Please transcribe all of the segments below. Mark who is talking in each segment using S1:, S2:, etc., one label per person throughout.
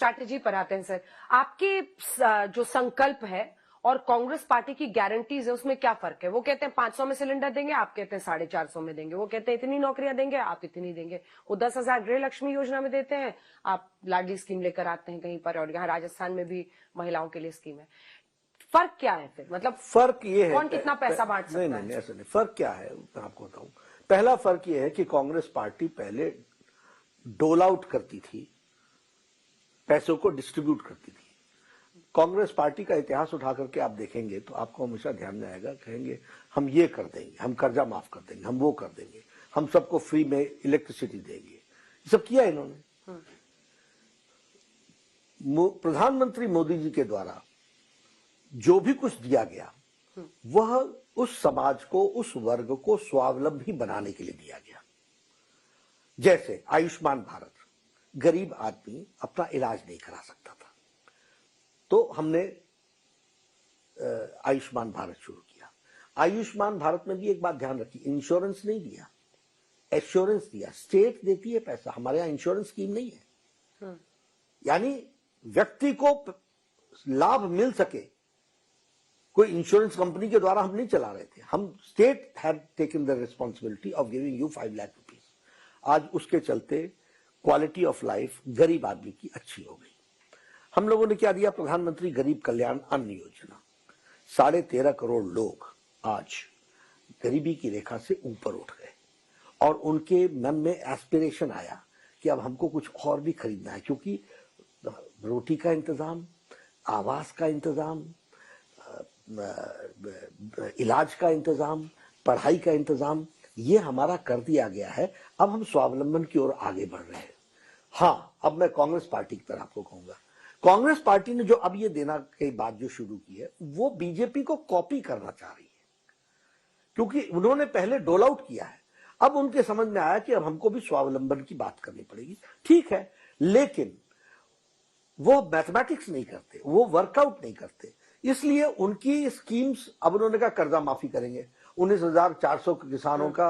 S1: Strategy पर आते हैं सर, आपके जो संकल्प है और कांग्रेस पार्टी की गारंटीज है उसमें क्या फर्क है? वो कहते हैं 500 में सिलेंडर देंगे, आप कहते हैं 450 में देंगे। वो कहते हैं इतनी नौकरियां देंगे, आप इतनी देंगे। वो 10,000 गृह लक्ष्मी योजना में देते हैं, आप लाडली स्कीम लेकर आते हैं कहीं पर, और यहाँ राजस्थान में भी महिलाओं के लिए स्कीम है। फर्क क्या है फिर? मतलब
S2: फर्क ये है
S1: कौन कितना पैसा बांट सकता है?
S2: नहीं, ऐसा नहीं। फर्क क्या है मैं आपको बताऊं। पहला फर्क ये है कि कांग्रेस पार्टी पहले डोल आउट करती थी, पैसों को डिस्ट्रीब्यूट करती थी। कांग्रेस पार्टी का इतिहास उठा करके आप देखेंगे तो आपको हमेशा ध्यान में आएगा, कहेंगे हम ये कर देंगे, हम कर्जा माफ कर देंगे, हम वो कर देंगे, हम सबको फ्री में इलेक्ट्रिसिटी देंगे। ये सब किया इन्होंने। प्रधानमंत्री मोदी जी के द्वारा जो भी कुछ दिया गया वह उस समाज को, उस वर्ग को स्वावलंबी बनाने के लिए दिया गया। जैसे आयुष्मान भारत, गरीब आदमी अपना इलाज नहीं करा सकता था, तो हमने आयुष्मान भारत शुरू किया। आयुष्मान भारत में भी एक बात ध्यान रखी, इंश्योरेंस नहीं दिया, एश्योरेंस दिया। स्टेट देती है पैसा, हमारे यहां इंश्योरेंस स्कीम नहीं है। यानी व्यक्ति को लाभ मिल सके, कोई इंश्योरेंस कंपनी के द्वारा हम नहीं चला रहे थे, हम state had taken the responsibility of giving you 5 lakh rupees. आज उसके चलते क्वालिटी ऑफ लाइफ गरीब आदमी की अच्छी हो गई। हम लोगों ने क्या दिया? प्रधानमंत्री गरीब कल्याण अन्न योजना। 13.5 करोड़ लोग आज गरीबी की रेखा से ऊपर उठ गए और उनके मन में एस्पिरेशन आया कि अब हमको कुछ और भी खरीदना है, क्योंकि रोटी का इंतजाम, आवास का इंतजाम, इलाज का इंतजाम, पढ़ाई का इंतजाम, ये हमारा कर दिया गया है। अब हम स्वावलंबन की ओर आगे बढ़ रहे हैं। हाँ, अब मैं कांग्रेस पार्टी की तरफ आपको कहूंगा, कांग्रेस पार्टी ने जो अब ये देना की बात जो शुरू की है, वो बीजेपी को कॉपी करना चाह रही है, क्योंकि उन्होंने पहले डोल आउट किया है। अब उनके समझ में आया कि अब हमको भी स्वावलंबन की बात करनी पड़ेगी। ठीक है, लेकिन वो मैथमेटिक्स नहीं करते, वो वर्कआउट नहीं करते, इसलिए उनकी स्कीम्स, अब उन्होंने कहा कर्जा माफी करेंगे, 19,400 किसानों का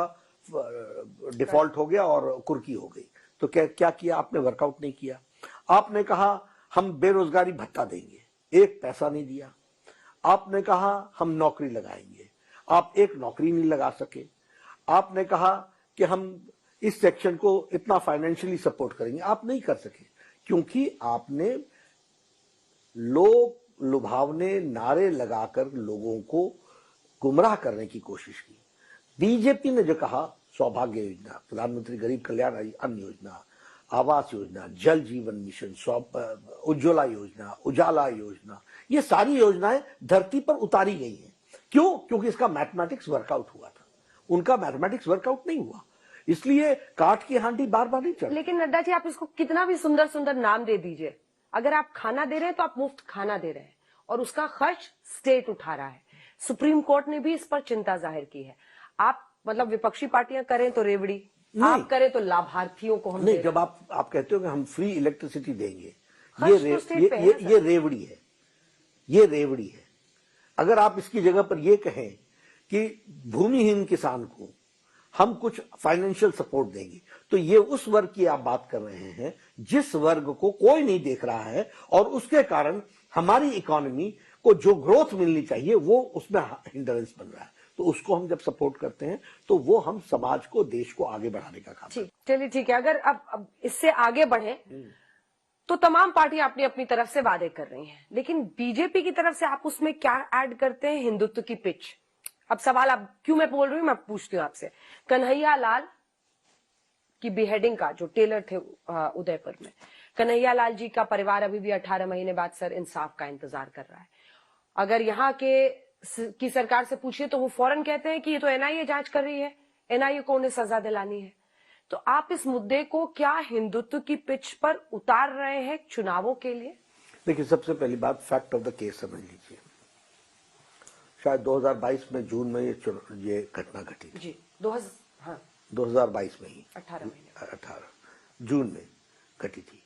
S2: डिफॉल्ट हो गया और कुर्की हो गई। तो क्या किया आपने? वर्कआउट नहीं किया। आपने कहा हम बेरोजगारी भत्ता देंगे, एक पैसा नहीं दिया। आपने कहा हम नौकरी लगाएंगे, आप एक नौकरी नहीं लगा सके। आपने कहा कि हम इस सेक्शन को इतना फाइनेंशियली सपोर्ट करेंगे, आप नहीं कर सके, क्योंकि आपने लोग लुभावने नारे लगाकर लोगों को गुमराह करने की कोशिश की। बीजेपी ने जो कहा, सौभाग्य योजना, प्रधानमंत्री गरीब कल्याण अन्न योजना, आवास योजना, जल जीवन मिशन, उज्ज्वला योजना, उजाला योजना, ये सारी योजनाएं धरती पर उतारी गई हैं। क्यों? क्योंकि इसका मैथमेटिक्स वर्कआउट हुआ था। उनका मैथमेटिक्स वर्कआउट नहीं हुआ, इसलिए काट की हांडी बार बार नहीं चढ़।
S1: लेकिन नड्डा जी, आप इसको कितना भी सुंदर सुंदर नाम दे दीजिए, अगर आप खाना दे रहे हैं तो आप मुफ्त खाना दे रहे हैं और उसका खर्च स्टेट उठा रहा है। सुप्रीम कोर्ट ने भी इस पर चिंता जाहिर की है। आप मतलब विपक्षी पार्टियां करें तो रेवड़ी, आप करें तो लाभार्थियों को हम
S2: नहीं। जब आप कहते हो कि हम फ्री इलेक्ट्रिसिटी देंगे, ये रेवड़ी है, ये रेवड़ी है। अगर आप इसकी जगह पर ये कहें कि भूमिहीन किसान को हम कुछ फाइनेंशियल सपोर्ट देंगे, तो ये उस वर्ग की आप बात कर रहे हैं जिस वर्ग को कोई नहीं देख रहा है, और उसके कारण हमारी इकोनॉमी को जो ग्रोथ मिलनी चाहिए वो उसमें हिंड्रेंस बन रहा है। तो उसको हम जब सपोर्ट करते हैं तो वो हम समाज को, देश को आगे बढ़ाने का काम।
S1: चलिए ठीक है, अगर अब इससे आगे बढ़े तो तमाम पार्टियां अपनी अपनी तरफ से वादे कर रही हैं, लेकिन बीजेपी की तरफ से आप उसमें क्या ऐड करते हैं? हिंदुत्व की पिच। अब सवाल, अब क्यों मैं बोल रही हूं, मैं पूछती हूँ आपसे। कन्हैया लाल की बिहेडिंग का जो टेलर थे उदयपुर में, कन्हैया लाल जी का परिवार अभी भी 18 महीने बाद सर इंसाफ का इंतजार कर रहा है। अगर यहाँ की सरकार से पूछिए तो वो फौरन कहते हैं कि ये तो एनआईए जांच कर रही है, एनआईए को उन्हें सजा दिलानी है। तो आप इस मुद्दे को क्या हिंदुत्व की पिच पर उतार रहे हैं चुनावों के लिए?
S2: देखिए, सबसे पहली बात, फैक्ट ऑफ द केस समझ लीजिए। शायद 2022 में जून में ये घटना घटी थी
S1: जी।
S2: 2022 में ही 18 जून में घटी थी,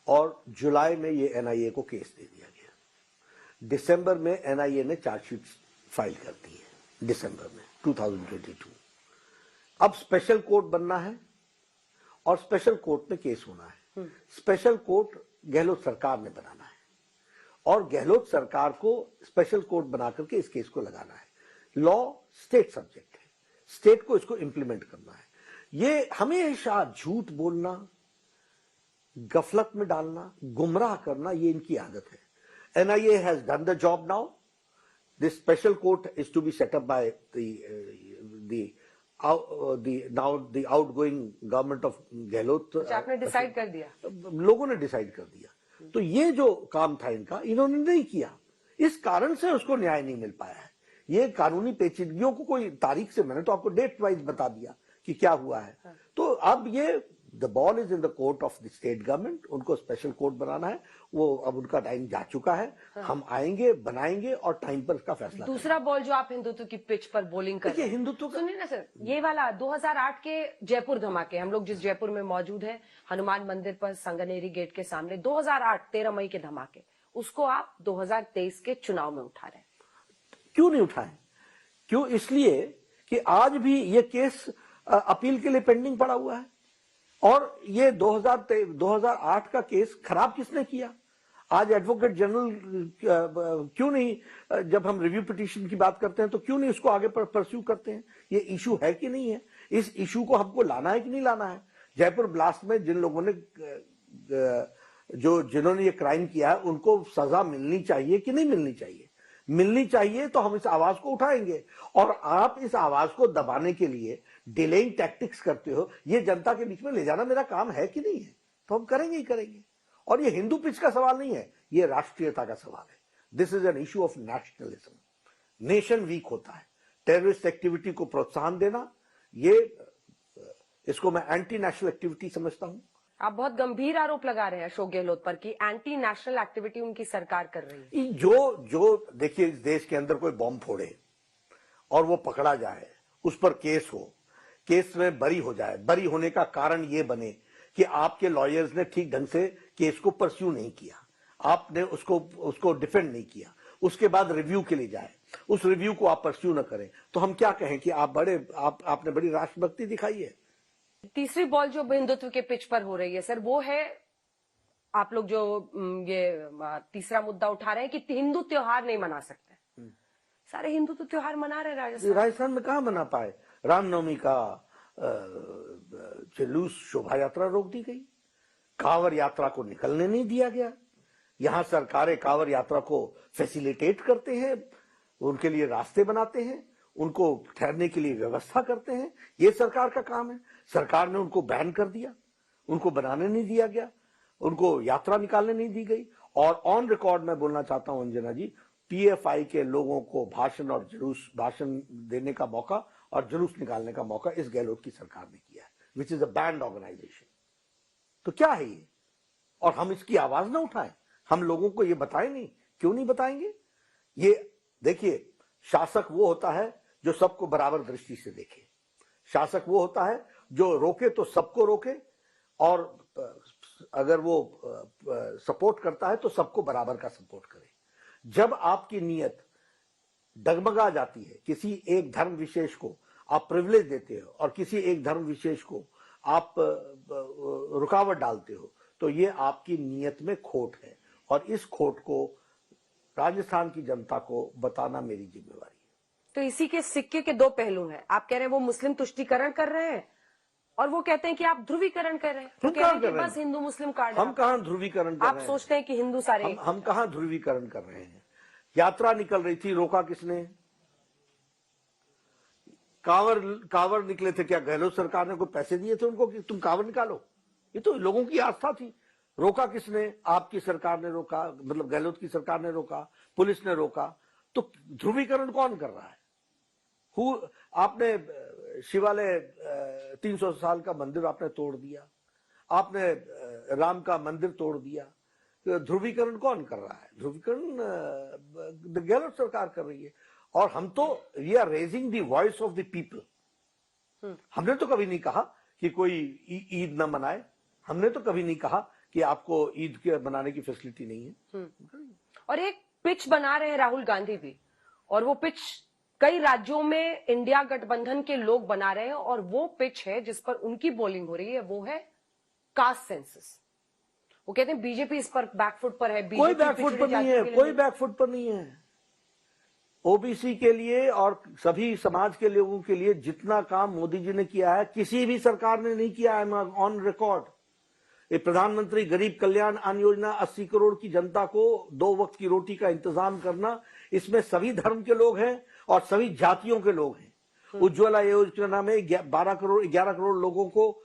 S2: और जुलाई में ये एनआईए को केस दे दिया गया। दिसंबर में एनआईए ने चार्जशीट फाइल कर दी है, दिसंबर में 2022। अब स्पेशल कोर्ट बनना है और स्पेशल कोर्ट में केस होना है। स्पेशल कोर्ट गहलोत सरकार ने बनाना है और गहलोत सरकार को स्पेशल कोर्ट बना करके इस केस को लगाना है। लॉ स्टेट सब्जेक्ट है, स्टेट को इसको इंप्लीमेंट करना है। ये हमेशा झूठ बोलना, गफलत में डालना, गुमराह करना, ये इनकी आदत है। NIA has done the job now. This special court is to be set up by the outgoing government of Gehlot.
S1: आपने डिसाइड कर दिया?
S2: लोगों ने डिसाइड कर दिया। तो ये जो काम था इनका, इन्होंने नहीं किया, इस कारण से उसको न्याय नहीं मिल पाया है। ये कानूनी पेचीदगियों को कोई तारीख से, मैंने तो आपको डेट वाइज बता दिया कि क्या हुआ है। तो अब ये the ball is in the court of the state government, उनको स्पेशल कोर्ट बनाना है, वो अब उनका टाइम जा चुका है। हम आएंगे, बनाएंगे और टाइम पर इसका फैसला।
S1: दूसरा बॉल जो आप हिंदुत्व की पिच पर बॉलिंग कर रहे हैं,
S2: हिंदुत्व
S1: सुनिए ना सर, ये वाला 2008 के जयपुर धमाके, हम लोग जिस जयपुर में मौजूद है, हनुमान मंदिर पर संगनेरी गेट के सामने 2008 13 मई के धमाके, उसको आप 2023 के चुनाव में उठा रहे हैं।
S2: क्यों नहीं उठाए? क्यों? इसलिए कि आज भी ये केस अपील के लिए पेंडिंग पड़ा हुआ है और ये 2008 का केस खराब किसने किया? आज एडवोकेट जनरल क्यों नहीं, जब हम रिव्यू पिटीशन की बात करते हैं तो क्यों नहीं उसको आगे परस्यू करते हैं? ये इशू है कि नहीं है? इस इशू को हमको लाना है कि नहीं लाना है? जयपुर ब्लास्ट में जिन लोगों ने जिन्होंने ये क्राइम किया है उनको सजा मिलनी चाहिए कि नहीं मिलनी चाहिए? मिलनी चाहिए तो हम इस आवाज को उठाएंगे। और आप इस आवाज को दबाने के लिए डिलेइंग टैक्टिक्स करते हो, ये जनता के बीच में ले जाना मेरा काम है कि नहीं है? तो हम करेंगे ही करेंगे। और ये हिंदू पिच का सवाल नहीं है, ये राष्ट्रीयता का सवाल है। This is an issue of nationalism. Nation weak होता है, टेररिस्ट एक्टिविटी को प्रोत्साहन देना, इसको मैं एंटी नेशनल एक्टिविटी समझता हूं।
S1: आप बहुत गंभीर आरोप लगा रहे हैं अशोक गहलोत पर कि एंटी नेशनल एक्टिविटी उनकी सरकार कर रही है।
S2: जो देखिए, इस देश के अंदर कोई बॉम्ब फोड़े और वो पकड़ा जाए, उस पर केस हो, केस में बरी हो जाए, बरी होने का कारण ये बने कि आपके लॉयर्स ने ठीक ढंग से केस को परस्यू नहीं किया, आपने उसको डिफेंड नहीं किया, उसके बाद रिव्यू के लिए जाए, उस रिव्यू को आप परस्यू न करें, तो हम क्या कहें कि आपने बड़ी राष्ट्रभक्ति दिखाई है।
S1: तीसरी बॉल जो हिंदुत्व के पिच पर हो रही है सर, वो है आप लोग जो ये तीसरा मुद्दा उठा रहे हैं कि हिंदू त्योहार नहीं मना सकते। सारे हिंदू तो त्योहार मना रहे
S2: राजस्थान में कहां मना पाए? रामनवमी का जुलूस, शोभा यात्रा रोक दी गई, कांवड़ यात्रा को निकलने नहीं दिया गया। यहां सरकारें कांवड़ यात्रा को फैसिलिटेट करते हैं, उनके लिए रास्ते बनाते हैं, उनको ठहरने के लिए व्यवस्था करते हैं। ये सरकार का काम है। सरकार ने उनको बैन कर दिया, उनको बनाने नहीं दिया गया, उनको यात्रा निकालने नहीं दी गई। और ऑन रिकॉर्ड मैं बोलना चाहता हूं अंजना जी, PFI के लोगों को भाषण देने का मौका और जुलूस निकालने का मौका इस गहलोत की सरकार ने किया है, which is a banned organisation. तो क्या है ये? और हम इसकी आवाज ना उठाएं, हम लोगों को ये बताएं नहीं? क्यों नहीं बताएंगे? ये देखिए, शासक वो होता है जो सबको बराबर दृष्टि से देखे। शासक वो होता है जो रोके तो सबको रोके, और अगर वो सपोर्ट करता है तो सबको बराबर का सपोर्ट करे। जब आपकी नीयत डगमगा जाती है, किसी एक धर्म विशेष को आप प्रिविलेज देते हो और किसी एक धर्म विशेष को आप रुकावट डालते हो, तो ये आपकी नीयत में खोट है। और इस खोट को राजस्थान की जनता को बताना मेरी जिम्मेवारी है।
S1: तो इसी के सिक्के के दो पहलू हैं। आप कह रहे हैं वो मुस्लिम तुष्टीकरण कर रहे हैं और वो कहते हैं कि आप ध्रुवीकरण कर रहे हैं।
S2: हम कहां कर रहे हैं?
S1: बस हिंदू मुस्लिम कार्ड।
S2: हम कहां ध्रुवीकरण कर रहे हैं?
S1: आप सोचते हैं कि हिंदू सारे
S2: हम कहां ध्रुवीकरण कर रहे हैं? यात्रा निकल रही थी, रोका किसने? कांवड़ निकले थे, क्या गहलोत सरकार ने कोई पैसे दिए थे उनको कि तुम कांवड़ निकालो? ये तो लोगों की आस्था थी। रोका किसने? आपकी सरकार ने रोका, मतलब गहलोत की सरकार ने रोका, पुलिस ने रोका। तो ध्रुवीकरण कौन कर रहा है? आपने शिवालय 300 साल का मंदिर आपने तोड़ दिया, आपने राम का मंदिर तोड़ दिया। ध्रुवीकरण कौन कर रहा है? ध्रुवीकरण गहलोत सरकार कर रही है। और हम तो we are raising the voice of the people. हमने तो कभी नहीं कहा कि कोई ईद न मनाए, हमने तो कभी नहीं कहा कि आपको ईद के बनाने की फैसिलिटी नहीं है।
S1: और एक पिच बना रहे हैं राहुल गांधी भी, और वो पिच कई राज्यों में इंडिया गठबंधन के लोग बना रहे हैं, और वो पिच है जिस पर उनकी बॉलिंग हो रही है, वो है कास्ट सेंसस। वो कहते हैं बीजेपी इस पर बैकफुट पर है।
S2: कोई
S1: बीजेपी
S2: बैकफुट पर नहीं है, कोई बैकफुट पर नहीं है। ओबीसी के लिए और सभी समाज के लोगों के लिए जितना काम मोदी जी ने किया है किसी भी सरकार ने नहीं किया है। ऑन रिकॉर्ड, ये प्रधानमंत्री गरीब कल्याण अन्न योजना, 80 करोड़ की जनता को 2 वक्त की रोटी का इंतजाम करना, इसमें सभी धर्म के लोग हैं और सभी जातियों के लोग हैं। उज्ज्वला योजना में 11 करोड़ लोगों को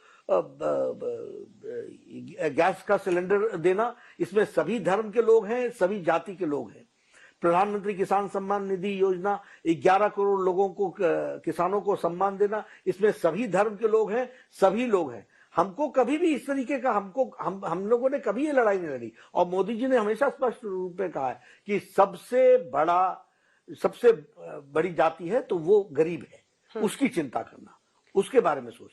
S2: गैस का सिलेंडर देना, इसमें सभी धर्म के लोग हैं, सभी जाति के लोग हैं। प्रधानमंत्री किसान सम्मान निधि योजना, 11 करोड़ लोगों को, किसानों को सम्मान देना, इसमें सभी धर्म के लोग हैं, सभी लोग हैं। हमको कभी भी इस तरीके का हम लोगों ने कभी ये लड़ाई नहीं लड़ी। और मोदी जी ने हमेशा स्पष्ट रूप में कहा है कि सबसे बड़ी जाति है तो वो गरीब है, उसकी चिंता करना, उसके बारे में सोचना।